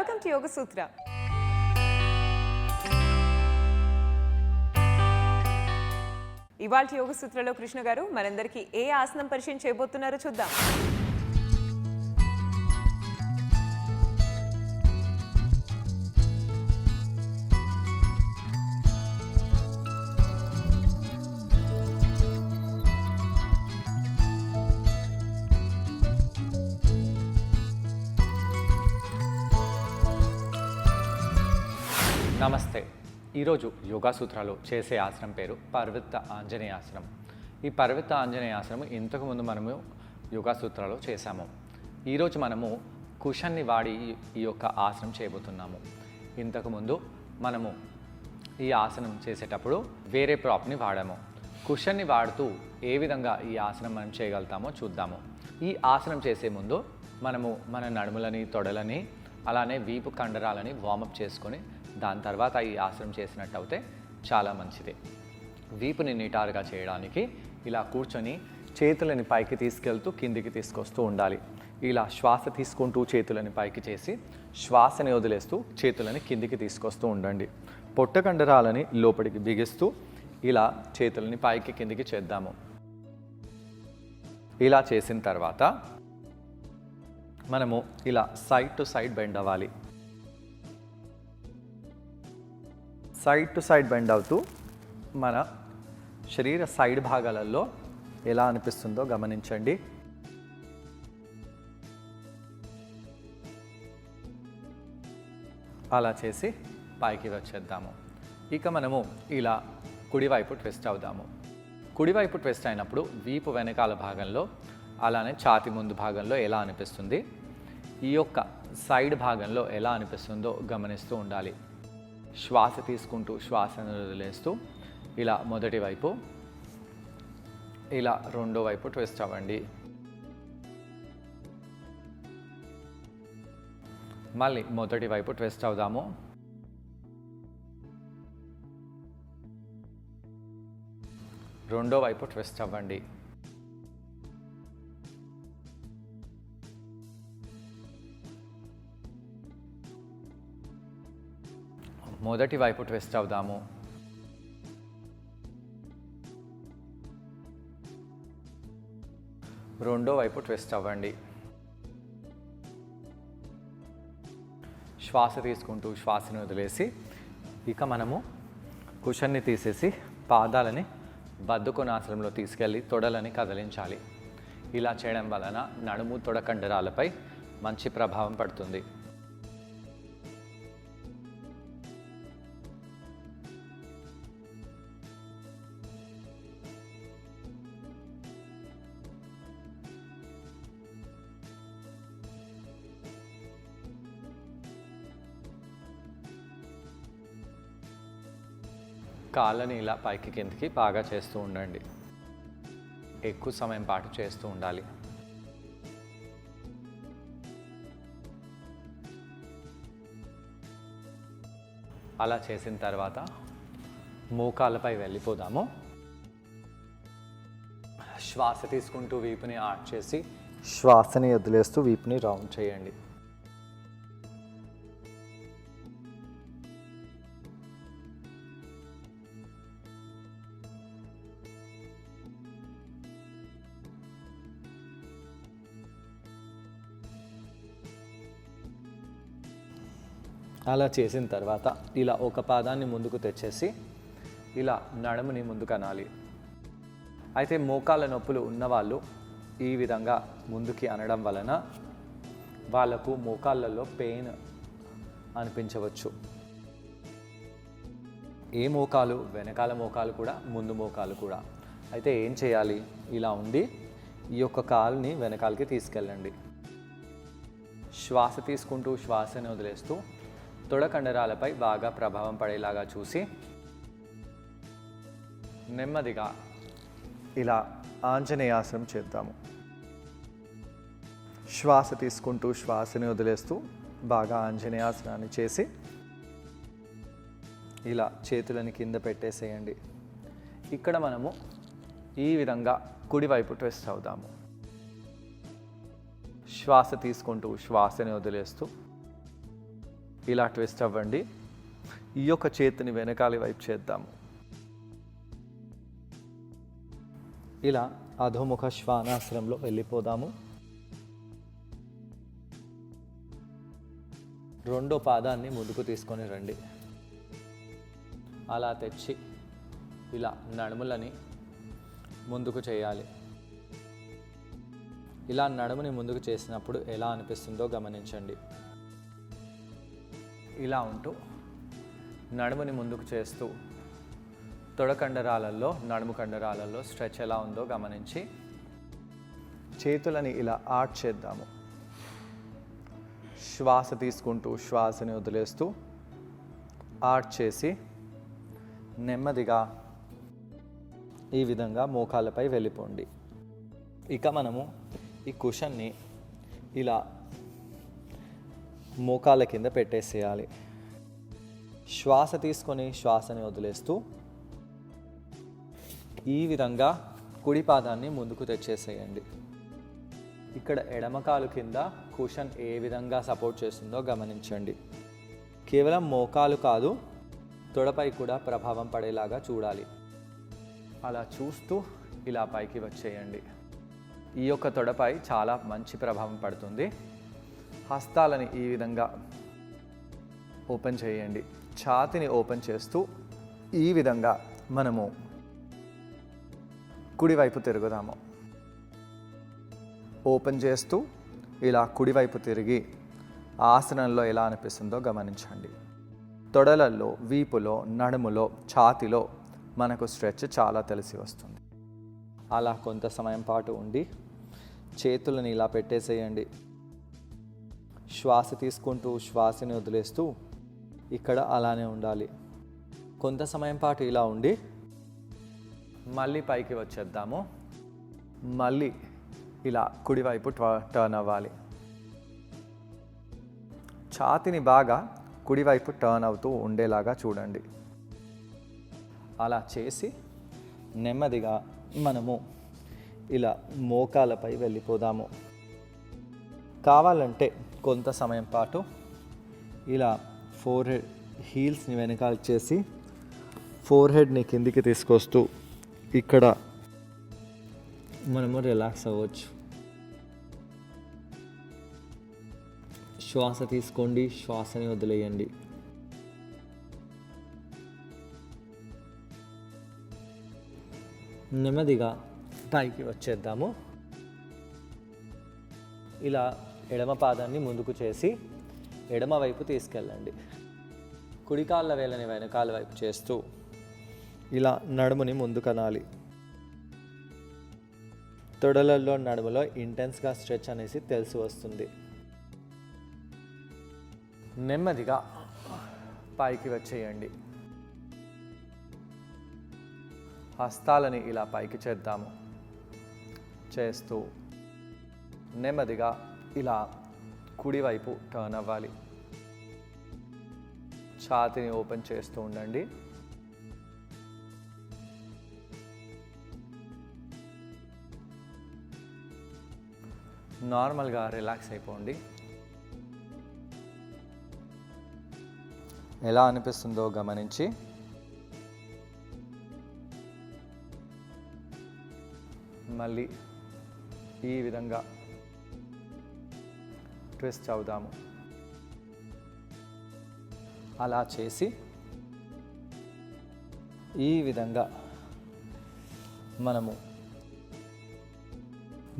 Welcome to యోగ సూత్ర. ఇవాళ యోగ సూత్రలో కృష్ణ గారు మనందరికీ ఏ ఆసనం పరిచయం చేయబోతున్నారో చూద్దాం. నమస్తే. ఈరోజు యోగా సూత్రాలు చేసే ఆసనం పేరు పర్వత ఆంజనేయాసనం. ఈ పర్వత ఆంజనేయాసనం ఇంతకుముందు మనము యోగా సూత్రాలు చేశాము. ఈరోజు మనము కుషన్ని వాడి ఈ యొక్క ఆసనం చేయబోతున్నాము. ఇంతకుముందు మనము ఈ ఆసనం చేసేటప్పుడు వేరే ప్రాప్ని వాడాము. కుషన్ని వాడుతూ ఏ విధంగా ఈ ఆసనం మనం చేయగలుగుతామో చూద్దాము. ఈ ఆసనం చేసే ముందు మనము మన నడుములని, తొడలని, అలానే వీపు కండరాలని వార్మప్ చేసుకొని దాని తర్వాత ఈ ఆసనం చేసినట్టు అయితే చాలా మంచిది. వీపుని నిటారుగా చేయడానికి ఇలా కూర్చొని చేతులని పైకి తీసుకెళ్తూ కిందికి తీసుకొస్తూ ఉండాలి. ఇలా శ్వాస తీసుకుంటూ చేతులని పైకి చేసి శ్వాసని వదిలేస్తూ చేతులని కిందికి తీసుకొస్తూ ఉండండి. పొట్ట కండరాలని లోపలికి బిగిస్తూ ఇలా చేతులని పైకి కిందికి చేద్దాము. ఇలా చేసిన తర్వాత మనము ఇలా సైడ్ టు సైడ్ బెండ్ అవ్వాలి. సైడ్ టు సైడ్ బెండ్ అవుతూ మన శరీర సైడ్ భాగాలలో ఎలా అనిపిస్తుందో గమనించండి. అలా చేసి పైకి వచ్చేద్దాము. ఇక మనము ఇలా కుడివైపు ట్విస్ట్ అవుదాము. కుడివైపు ట్విస్ట్ అయినప్పుడు వీపు వెనకాల భాగంలో, అలానే ఛాతి ముందు భాగంలో ఎలా అనిపిస్తుంది, ఈ యొక్క సైడ్ భాగంలో ఎలా అనిపిస్తుందో గమనిస్తూ ఉండాలి. శ్వాస తీసుకుంటూ శ్వాసను వదిలేస్తూ ఇలా మొదటి వైపు, ఇలా రెండో వైపు ట్విస్ట్ అవ్వండి. మళ్ళీ మొదటి వైపు ట్విస్ట్ అవుదాము. రెండో వైపు ట్విస్ట్ అవ్వండి. మొదటి వైపు ట్విస్ట్ అవుదాము. రెండో వైపు ట్విస్ట్ అవ్వండి. శ్వాస తీసుకుంటూ శ్వాసను వదిలేసి ఇక మనము కుషన్ని తీసేసి పాదాలని బద్ధకోణాసనంలో తీసుకెళ్ళి తొడలని కదిలించాలి. ఇలా చేయడం వలన నడుము, తొడ కండరాలపై మంచి ప్రభావం పడుతుంది. కాళ్ళని ఇలా పైకి కిందకి బాగా చేస్తూ ఉండండి. ఎక్కువ సమయం పాటు చేస్తూ ఉండాలి. అలా చేసిన తర్వాత మోకాళ్ళపై వెళ్ళిపోదాము. శ్వాస తీసుకుంటూ వీపుని ఆర్చ్ చేసి శ్వాసని వదిలేస్తూ వీపుని రౌండ్ చేయండి. అలా చేసిన తర్వాత ఇలా ఒక పాదాన్ని ముందుకు తెచ్చేసి ఇలా నడుముని ముందుకు అనాలి. అయితే మోకాళ్ళ నొప్పులు ఉన్నవాళ్ళు ఈ విధంగా ముందుకి అనడం వలన వాళ్ళకు మోకాళ్ళల్లో పెయిన్ అనిపించవచ్చు. ఏ మోకాలు, వెనకాల మోకాలు కూడా, ముందు మోకాలు కూడా. అయితే ఏం చేయాలి, ఇలా ఉండి ఈ యొక్క కాలుని వెనకాలకి తీసుకెళ్ళండి. శ్వాస తీసుకుంటూ శ్వాసని వదిలేస్తూ తొడ కండరాలపై బాగా ప్రభావం పడేలాగా చూసి నెమ్మదిగా ఇలా ఆంజనేయాసనం చేద్దాము. శ్వాస తీసుకుంటూ శ్వాసని వదిలేస్తూ బాగా ఆంజనేయాసనాన్ని చేసి ఇలా చేతులని కింద పెట్టేసేయండి. ఇక్కడ మనము ఈ విధంగా కుడివైపు ట్విస్ట్ అవుదాము. శ్వాస తీసుకుంటూ శ్వాసని వదిలేస్తూ ఇలా ట్విస్ట్ అవ్వండి. ఈ యొక్క చేతిని వెనకాలి వైపు చేద్దాము. ఇలా అధోముఖ శ్వానాసనంలో వెళ్ళిపోదాము. రెండో పాదాన్ని ముందుకు తీసుకొని రండి. అలా తెచ్చి ఇలా నడుములని ముందుకు చేయాలి. ఇలా నడుముని ముందుకు చేసినప్పుడు ఎలా అనిపిస్తుందో గమనించండి. ఇలా ఉంటూ నడుముని ముందుకు చేస్తూ తొడ కండరాలలో, నడుము కండరాలలో స్ట్రెచ్ ఎలా ఉందో గమనించి చేతులని ఇలా ఆర్చ్ చేద్దాము. శ్వాస తీసుకుంటూ శ్వాసని వదిలేస్తూ ఆర్చ్ చేసి నెమ్మదిగా ఈ విధంగా మోకాళ్ళపై వెళ్ళిపోండి. ఇక మనము ఈ కుషన్ని ఇలా మోకాళ్ళ కింద పెట్టేసేయాలి. శ్వాస తీసుకొని శ్వాసని వదిలేస్తూ ఈ విధంగా కుడి పాదాన్ని ముందుకు తెచ్చేసేయండి. ఇక్కడ ఎడమకాలు కింద కుషన్ ఏ విధంగా సపోర్ట్ చేస్తుందో గమనించండి. కేవలం మోకాలు కాదు, తొడపై కూడా ప్రభావం పడేలాగా చూడాలి. అలా చూస్తూ ఇలా పైకి వచ్చేయండి. ఈ యొక్క తొడపై చాలా మంచి ప్రభావం పడుతుంది. హస్తాలని ఈ విధంగా ఓపెన్ చేయండి. ఛాతిని ఓపెన్ చేస్తూ ఈ విధంగా మనము కుడివైపు తిరుగుదాము. ఓపెన్ చేస్తూ ఇలా కుడివైపు తిరిగి ఆసనంలో ఎలా అనిపిస్తుందో గమనించండి. తొడలలో, వీపులో, నడుములో, ఛాతిలో మనకు స్ట్రెచ్ చాలా తెలిసి వస్తుంది. అలా కొంత సమయం పాటు ఉండి చేతులను ఇలా పెట్టేసేయండి. శ్వాస తీసుకుంటూ శ్వాసని వదిలేస్తూ ఇక్కడ అలానే ఉండాలి. కొంత సమయం పాటు ఇలా ఉండి మళ్ళీ పైకి వచ్చేద్దాము. మళ్ళీ ఇలా కుడివైపు టర్న్ అవ్వాలి. ఛాతిని బాగా కుడివైపు టర్న్ అవుతూ ఉండేలాగా చూడండి. అలా చేసి నెమ్మదిగా మనము ఇలా మోకాలపై వెళ్ళిపోదాము. కావాలంటే కొంత సమయం పాటు ఇలా ఫోర్ హెడ్ హీల్స్ని వెనకాల చేసి ఫోర్ హెడ్ని కిందికి తీసుకొస్తూ ఇక్కడ మనము రిలాక్స్ అవ్వచ్చు. శ్వాస తీసుకోండి, శ్వాసని వదిలేయండి. నెమ్మదిగా పైకి వచ్చేద్దాము. ఇలా ఎడమ పాదాన్ని ముందుకు చేసి ఎడమ వైపు తీసుకెళ్ళండి. కుడికాళ్ళ వేళ్ళని వెనకాల వైపు చేస్తూ ఇలా నడుముని ముందుకనాలి. తొడలలో, నడుములో ఇంటెన్స్గా స్ట్రెచ్ అనేసి తెలిసి వస్తుంది. నెమ్మదిగా పైకి వచ్చేయండి. హస్తాలని ఇలా పైకి చేద్దాము. చేస్తూ నెమ్మదిగా ఇలా కుడివైపు టర్న్ అవ్వాలి. ఛాతీని ఓపెన్ చేస్తూ ఉండండి. నార్మల్గా రిలాక్స్ అయిపోండి. ఎలా అనిపిస్తుందో గమనించి మళ్ళీ ఈ విధంగా ట్విస్ట్ అవుదాము. అలా చేసి ఈ విధంగా మనము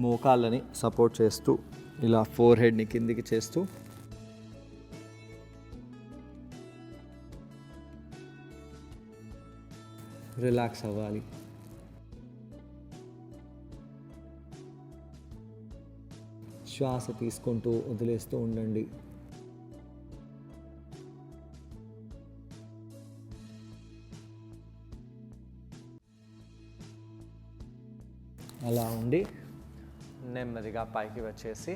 మోకాళ్ళని సపోర్ట్ చేస్తూ ఇలా ఫోర్ హెడ్ని కిందికి చేస్తూ రిలాక్స్ అవ్వాలి. శ్వాస తీసుకుంటూ వదిలేస్తూ ఉండండి. అలా ఉండి నెమ్మదిగా పైకి వచ్చేసి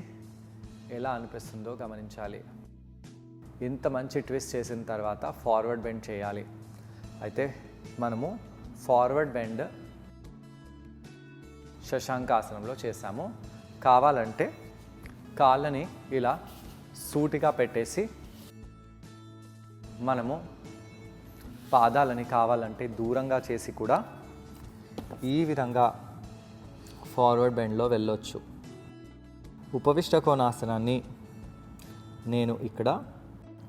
ఎలా అనిపిస్తుందో గమనించాలి. ఇంత మంచి ట్విస్ట్ చేసిన తర్వాత ఫార్వర్డ్ బెండ్ చేయాలి. అయితే మనము ఫార్వర్డ్ బెండ్ శశాంకాసనంలో చేసాము. కావాలంటే కాళ్ళని ఇలా సూటిగా పెట్టేసి మనము పాదాలని కావాలంటే దూరంగా చేసి కూడా ఈ విధంగా ఫార్వర్డ్ బెండ్లో వెళ్ళొచ్చు. ఉపవిష్ట కోణాసనాన్ని నేను ఇక్కడ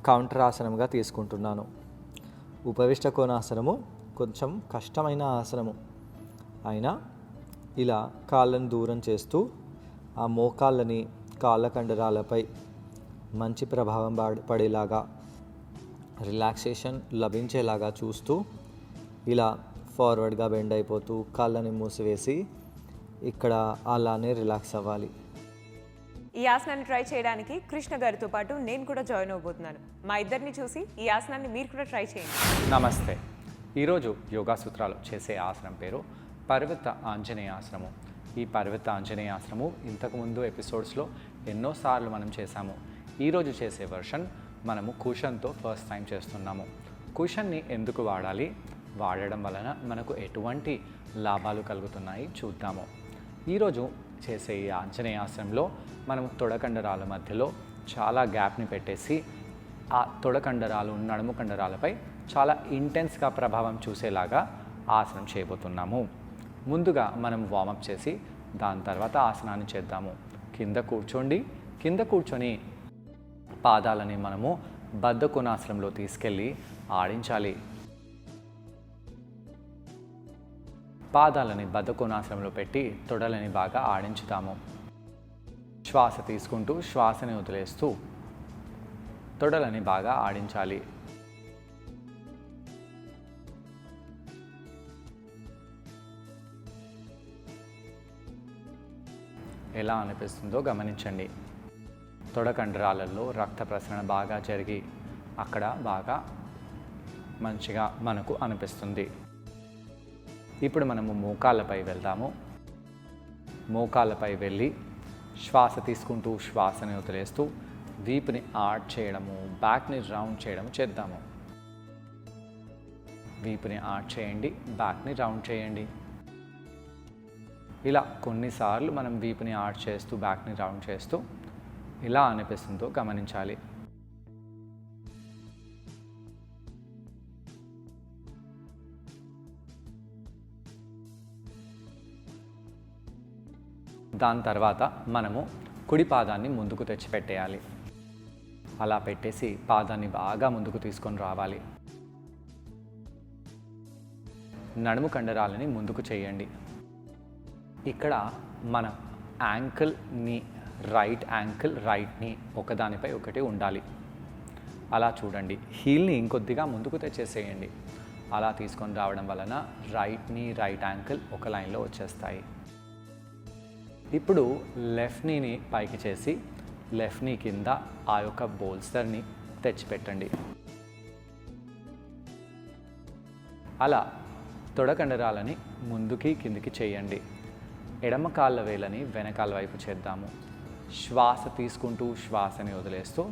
కౌంటర్ ఆసనంగా తీసుకుంటున్నాను. ఉపవిష్ట కోణాసనము కొంచెం కష్టమైన ఆసనము అయినా ఇలా కాళ్ళను దూరం చేస్తూ ఆ మోకాళ్ళని కాళ్ళ కండరాలపై మంచి ప్రభావం పడేలాగా రిలాక్సేషన్ లభించేలాగా చూస్తూ ఇలా ఫార్వర్డ్గా బెండ్ అయిపోతూ కాళ్ళని మూసివేసి ఇక్కడ అలానే రిలాక్స్ అవ్వాలి. ఈ ఆసనాన్ని ట్రై చేయడానికి కృష్ణ గారితో పాటు నేను కూడా జాయిన్ అవబోతున్నాను. మా ఇద్దరిని చూసి ఈ ఆసనాన్ని మీరు కూడా ట్రై చేయండి. నమస్తే. ఈరోజు యోగా సూత్రాలు చేసే ఆసనం పేరు పర్వత ఆంజనేయాసనము. ఈ పర్వత ఆంజనేయాసనము ఇంతకుముందు ఎపిసోడ్స్లో ఎన్నోసార్లు మనం చేశాము. ఈరోజు చేసే వర్షన్ మనము కుషన్తో ఫస్ట్ టైం చేస్తున్నాము. కుషన్ని ఎందుకు వాడాలి, వాడడం వలన మనకు ఎటువంటి లాభాలు కలుగుతున్నాయి చూద్దాము. ఈరోజు చేసే ఈ ఆంజనేయాసనంలో మనము తొడకండరాల మధ్యలో చాలా గ్యాప్ని పెట్టేసి ఆ తొడకండరాలు నడుము కండరాలపై చాలా ఇంటెన్స్గా ప్రభావం చూసేలాగా ఆసనం చేయబోతున్నాము. ముందుగా మనం వార్మప్ చేసి దాని తర్వాత ఆసనాన్ని చేద్దాము. కింద కూర్చొని పాదాలని మనము బద్ధ కోణాసనంలో తీసుకెళ్ళి ఆడించాలి. పాదాలని బద్ధ కోణాసనంలో పెట్టి తొడలని బాగా ఆడించుతాము. శ్వాస తీసుకుంటూ శ్వాసని వదిలేస్తూ తొడలని బాగా ఆడించాలి. ఎలా అనిపిస్తుందో గమనించండి. తొడ కండరాలలో రక్త ప్రసరణ బాగా జరిగి అక్కడ బాగా మంచిగా మనకు అనిపిస్తుంది. ఇప్పుడు మనము మోకాళ్ళపై వెళ్దాము. మోకాళ్ళపై వెళ్ళి శ్వాస తీసుకుంటూ శ్వాసని వదిలేస్తూ వీపుని ఆర్చ్ చేయడము, బ్యాక్ని రౌండ్ చేయడము చేద్దాము. వీపుని ఆర్చ్ చేయండి, బ్యాక్ని రౌండ్ చేయండి. ఇలా కొన్నిసార్లు మనం వీపుని ఆర్చ్ చేస్తూ బ్యాక్ని రౌండ్ చేస్తూ ఇలా అనిపిస్తుందో గమనించాలి. దాని తర్వాత మనము కుడి పాదాన్ని ముందుకు తెచ్చిపెట్టేయాలి. అలా పెట్టేసి పాదాన్ని బాగా ముందుకు తీసుకొని రావాలి. నడుము కండరాలని ముందుకు చేయండి. ఇక్కడ మన యాంకిల్ని రైట్ యాంకిల్ రైట్ని ఒకదానిపై ఒకటి ఉండాలి. అలా చూడండి. హీల్ని ఇంకొద్దిగా ముందుకు తెచ్చేసేయండి. అలా తీసుకొని రావడం వలన రైట్ని రైట్ యాంకిల్ ఒక లైన్లో వచ్చేస్తాయి. ఇప్పుడు లెఫ్ట్ నీని పైకి చేసి లెఫ్ట్ నీ కింద ఆ యొక్క బోల్స్టర్ని తెచ్చిపెట్టండి. అలా తొడకండరాలని ముందుకి కిందికి చేయండి. ఎడమ కాళ్ళ వేలని వెనకాల వైపు చేద్దాము. శ్వాస తీసుకుంటూ శ్వాసని వదిలేస్తూ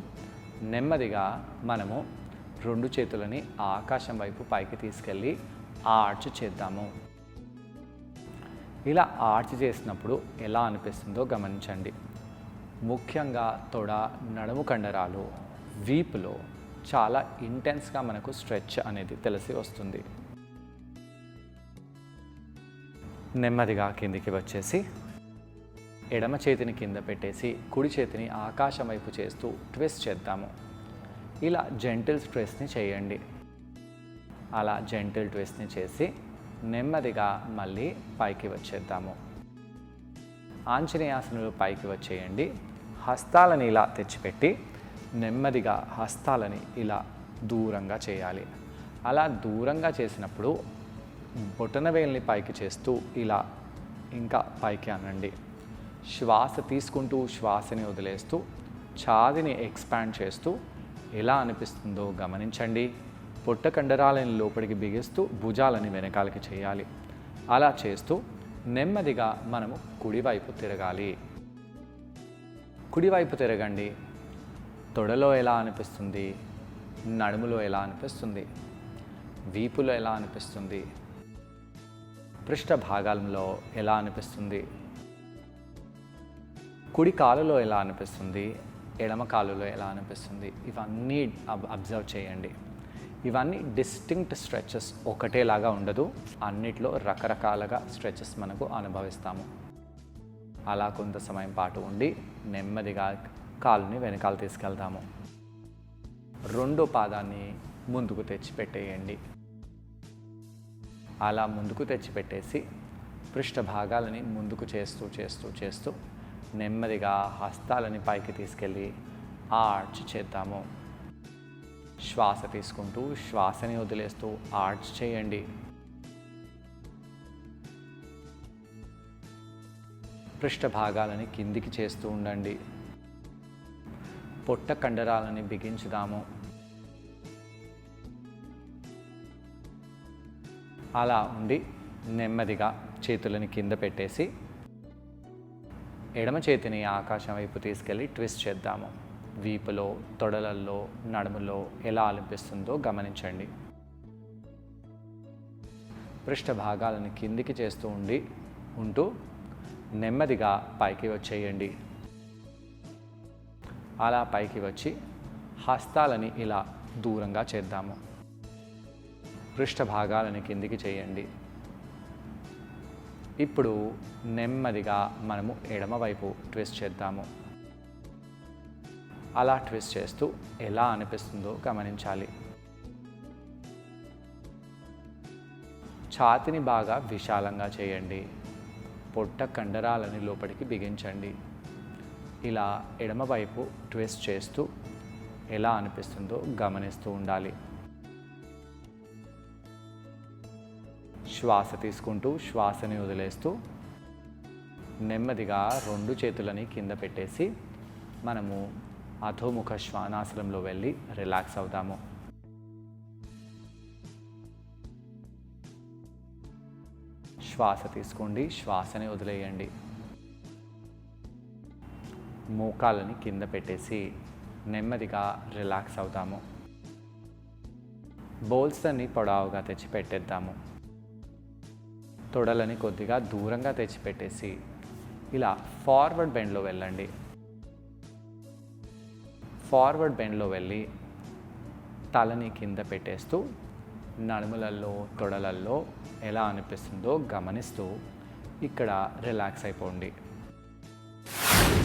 నెమ్మదిగా మనము రెండు చేతులని ఆకాశం వైపు పైకి తీసుకెళ్ళి ఆర్చ్ చేద్దాము. ఇలా ఆర్చ్ చేసినప్పుడు ఎలా అనిపిస్తుందో గమనించండి. ముఖ్యంగా తొడ, నడుము కండరాలు, వీపులో చాలా ఇంటెన్స్గా మనకు స్ట్రెచ్ అనేది తెలిసి వస్తుంది. నెమ్మదిగా కిందికి వచ్చేసి ఎడమ చేతిని కింద పెట్టేసి కుడి చేతిని ఆకాశం వైపు చేస్తూ ట్విస్ట్ చేద్దాము. ఇలా జెంటిల్ ట్విస్ట్ని చేయండి. అలా జెంటిల్ ట్విస్ట్ని చేసి నెమ్మదిగా మళ్ళీ పైకి వచ్చేద్దాము. ఆంజనేయాసనంలో పైకి వచ్చేయండి. హస్తాలని ఇలా తెచ్చిపెట్టి నెమ్మదిగా హస్తాలని ఇలా దూరంగా చేయాలి. అలా దూరంగా చేసినప్పుడు బొటనవేలుని పైకి చేస్తూ ఇలా ఇంకా పైకి అనండి. శ్వాస తీసుకుంటూ శ్వాసని వదిలేస్తూ ఛాతీని ఎక్స్పాండ్ చేస్తూ ఎలా అనిపిస్తుందో గమనించండి. పొట్ట కండరాలని లోపలికి బిగిస్తూ భుజాలని వెనకాలకి చేయాలి. అలా చేస్తూ నెమ్మదిగా మనము కుడివైపు తిరగాలి. కుడివైపు తిరగండి. తొడలో ఎలా అనిపిస్తుంది, నడుములో ఎలా అనిపిస్తుంది, వీపులో ఎలా అనిపిస్తుంది, పృష్ఠ భాగాలలో ఎలా అనిపిస్తుంది, కుడి కాలులో ఎలా అనిపిస్తుంది, ఎడమ కాలులో ఎలా అనిపిస్తుంది, ఇవన్నీ అబ్జర్వ్ చేయండి. ఇవన్నీ డిస్టింక్ట్ స్ట్రెచెస్, ఒకటేలాగా ఉండదు, అన్నిట్లో రకరకాలుగా స్ట్రెచెస్ మనకు అనుభవిస్తాము. అలా కొంత సమయం పాటు ఉండి నెమ్మదిగా కాలుని వెనకాల తీసుకెళ్తాము. రెండో పాదాన్ని ముందుకు తెచ్చిపెట్టేయండి. అలా ముందుకు తెచ్చిపెట్టేసి పృష్ఠ భాగాలని ముందుకు చేస్తూ చేస్తూ చేస్తూ నెమ్మదిగా హస్తాలని పైకి తీసుకెళ్ళి ఆర్చ్ చేద్దాము. శ్వాస తీసుకుంటూ శ్వాసని వదిలేస్తూ ఆర్చ్ చేయండి. పృష్ఠ భాగాలని కిందికి చేస్తూ ఉండండి. పొట్ట కండరాలని బిగించుదాము. అలా ఉండి నెమ్మదిగా చేతులని కింద పెట్టేసి ఎడమ చేతిని ఆకాశం వైపు తీసుకెళ్ళి ట్విస్ట్ చేద్దాము. వీపులో, తొడలల్లో, నడుములో ఎలా అనిపిస్తుందో గమనించండి. పృష్ఠ భాగాలను కిందికి చేస్తూ ఉంటూ నెమ్మదిగా పైకి వచ్చేయండి. అలా పైకి వచ్చి హస్తాలని ఇలా దూరంగా చేద్దాము. పృష్ఠ భాగాలని కిందికి చేయండి. ఇప్పుడు నెమ్మదిగా మనము ఎడమవైపు ట్విస్ట్ చేద్దాము. అలా ట్విస్ట్ చేస్తూ ఎలా అనిపిస్తుందో గమనించాలి. ఛాతిని బాగా విశాలంగా చేయండి. పొట్ట కండరాలని లోపలికి బిగించండి. ఇలా ఎడమవైపు ట్విస్ట్ చేస్తూ ఎలా అనిపిస్తుందో గమనిస్తూ ఉండాలి. శ్వాస తీసుకుంటూ శ్వాసని వదిలేస్తూ నెమ్మదిగా రెండు చేతులని కింద పెట్టేసి మనము అధోముఖ శ్వానాసనంలో వెళ్ళి రిలాక్స్ అవుతాము. శ్వాస తీసుకోండి, శ్వాసని వదిలేయండి. మోకాలని కింద పెట్టేసి నెమ్మదిగా రిలాక్స్ అవుతాము. బోల్స్ని పొడవుగా తెచ్చి పెట్టేద్దాము. తొడలని కొద్దిగా దూరంగా తెచ్చిపెట్టేసి ఇలా ఫార్వర్డ్ బెండ్లో వెళ్ళండి. ఫార్వర్డ్ బెండ్లో వెళ్ళి తలని కింద పెట్టేస్తూ నడుములలో, తొడలల్లో ఎలా అనిపిస్తుందో గమనిస్తూ ఇక్కడ రిలాక్స్ అయిపోండి.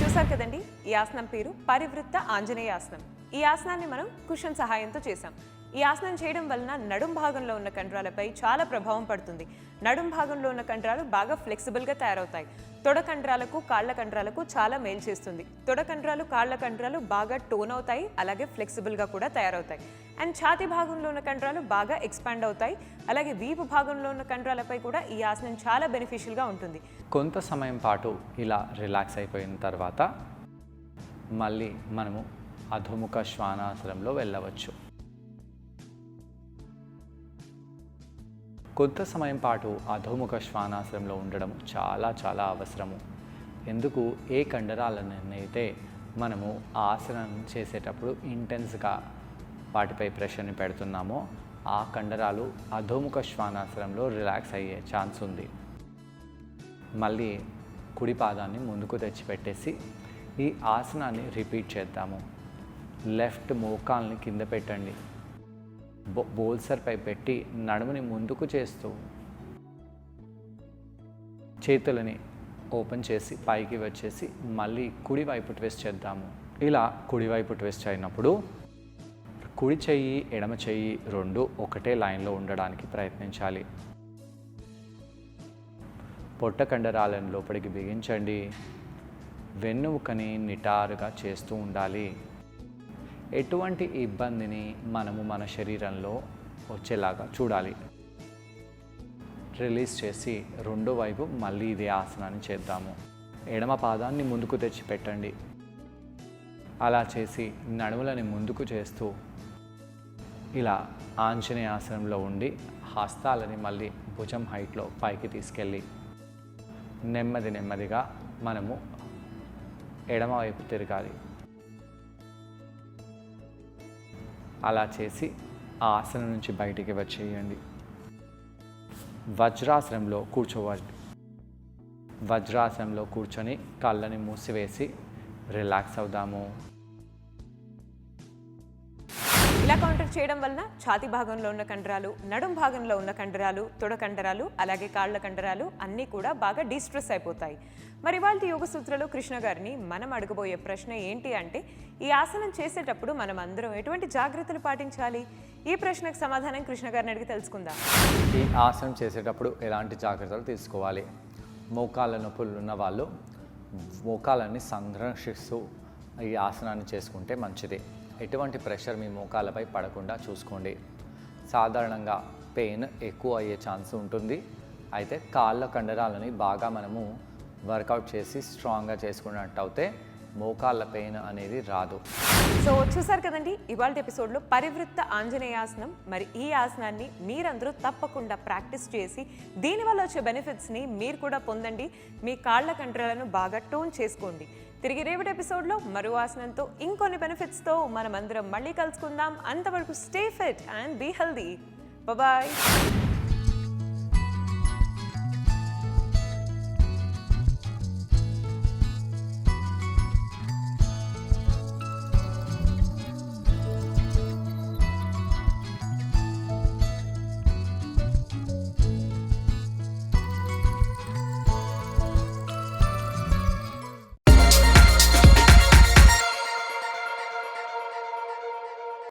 చూసారు కదండి, ఈ ఆసనం పేరు పరివృత్త ఆంజనేయ ఆసనం. ఈ ఆసనాన్ని మనం కుషన్ సహాయంతో చేసాం. ఈ ఆసనం చేయడం వలన నడుం భాగంలో ఉన్న కండరాలపై చాలా ప్రభావం పడుతుంది. నడుం భాగంలో ఉన్న కండరాలు బాగా ఫ్లెక్సిబుల్గా తయారవుతాయి. తొడ కండరాలకు, కాళ్ళ కండరాలకు చాలా మేలు చేస్తుంది. తొడ కండరాలు, కాళ్ళ కండరాలు బాగా టోన్ అవుతాయి, అలాగే ఫ్లెక్సిబుల్గా కూడా తయారవుతాయి. అండ్ ఛాతీ భాగంలో ఉన్న కండరాలు బాగా ఎక్స్పాండ్ అవుతాయి. అలాగే వీపు భాగంలో ఉన్న కండరాలపై కూడా ఈ ఆసనం చాలా బెనిఫిషియల్గా ఉంటుంది. కొంత సమయం పాటు ఇలా రిలాక్స్ అయిపోయిన తర్వాత మళ్ళీ మనము అధోముఖ శ్వానాసనంలో వెళ్ళవచ్చు. కొంత సమయం పాటు అధోముఖ శ్వానాసనంలో ఉండడం చాలా చాలా అవసరము. ఎందుకు, ఏ కండరాలనైతే మనము ఆసనం చేసేటప్పుడు ఇంటెన్స్గా వాటిపై ప్రెషర్ని పెడుతున్నామో ఆ కండరాలు అధోముఖ శ్వానాసనంలో రిలాక్స్ అయ్యే ఛాన్స్ ఉంది. మళ్ళీ కుడి పాదాన్ని ముందుకు తెచ్చిపెట్టేసి ఈ ఆసనాన్ని రిపీట్ చేద్దాము. లెఫ్ట్ మోకాల్ని కింద పెట్టండి. బోల్సర్పై పెట్టి నడుముని ముందుకు చేస్తూ చేతులని ఓపెన్ చేసి పైకి వచ్చేసి మళ్ళీ కుడివైపు ట్విస్ట్ చేద్దాము. ఇలా కుడివైపు ట్విస్ట్ అయినప్పుడు కుడి చెయ్యి, ఎడమ చెయ్యి రెండు ఒకటే లైన్లో ఉండడానికి ప్రయత్నించాలి. పొట్ట కండరాలను లోపలికి బిగించండి. వెన్నుముకని నిటారుగా చేస్తూ ఉండాలి. ఎటువంటి ఇబ్బందిని మనము మన శరీరంలో వచ్చేలాగా చూడాలి. రిలీజ్ చేసి రెండో వైపు మళ్ళీ ఇదే ఆసనాన్ని చేద్దాము. ఎడమ పాదాన్ని ముందుకు తెచ్చి పెట్టండి. అలా చేసి నడుములని ముందుకు చేస్తూ ఇలా ఆంజనేయ ఆసనంలో ఉండి హస్తాలని మళ్ళీ భుజం హైట్లో పైకి తీసుకెళ్ళి నెమ్మదిగా మనము ఎడమ వైపు తిరగాలి. అలా చేసి ఆ ఆసనం నుంచి బయటికి వచ్చేయండి. వజ్రాసనంలో కూర్చోవాలి. వజ్రాసనంలో కూర్చొని కళ్ళని మూసివేసి రిలాక్స్ అవుదాము. ఇలా కౌంటర్ చేయడం వలన ఛాతీ భాగంలో ఉన్న కండరాలు, నడుం భాగంలో ఉన్న కండరాలు, తొడ కండరాలు, అలాగే కాళ్ళ కండరాలు అన్నీ కూడా బాగా డిస్ట్రెస్ అయిపోతాయి. మరి వాళ్ళ యోగ సూత్రాలు కృష్ణ గారిని మనం అడగబోయే ప్రశ్న ఏంటి అంటే, ఈ ఆసనం చేసేటప్పుడు మనం అందరం ఎటువంటి జాగ్రత్తలు పాటించాలి? ఈ ప్రశ్నకు సమాధానం కృష్ణ గారిని అడిగి తెలుసుకుందాం. ఈ ఆసనం చేసేటప్పుడు ఎలాంటి జాగ్రత్తలు తీసుకోవాలి? మోకాళ్ళ నొప్పులు ఉన్న వాళ్ళు మోకాళ్ళని సంరక్షిస్తూ ఈ ఆసనాన్ని చేసుకుంటే మంచిది. ఎటువంటి ప్రెషర్ మీ మోకాళ్ళపై పడకుండా చూసుకోండి. సాధారణంగా పెయిన్ ఎక్కువ అయ్యే ఛాన్స్ ఉంటుంది. అయితే కాళ్ళ కండరాలని బాగా మనము వర్కౌట్ చేసి స్ట్రాంగ్గా చేసుకున్నట్టు అయితే మోకాళ్ళ పెయిన్ అనేది రాదు. సో చూసారు కదండి ఇవాళ ఎపిసోడ్లో పరివృత్త ఆంజనేయాసనం. మరి ఈ ఆసనాన్ని మీరందరూ తప్పకుండా ప్రాక్టీస్ చేసి దీనివల్ల వచ్చే బెనిఫిట్స్ని మీరు కూడా పొందండి. మీ కాళ్ళ కండరాలను బాగా టోన్ చేసుకోండి. తిరిగి రేపటి ఎపిసోడ్లో మరో ఆసనంతో ఇంకొన్ని బెనిఫిట్స్తో మనమందరం మళ్ళీ కలుసుకుందాం. అంతవరకు stay fit and be healthy. Bye.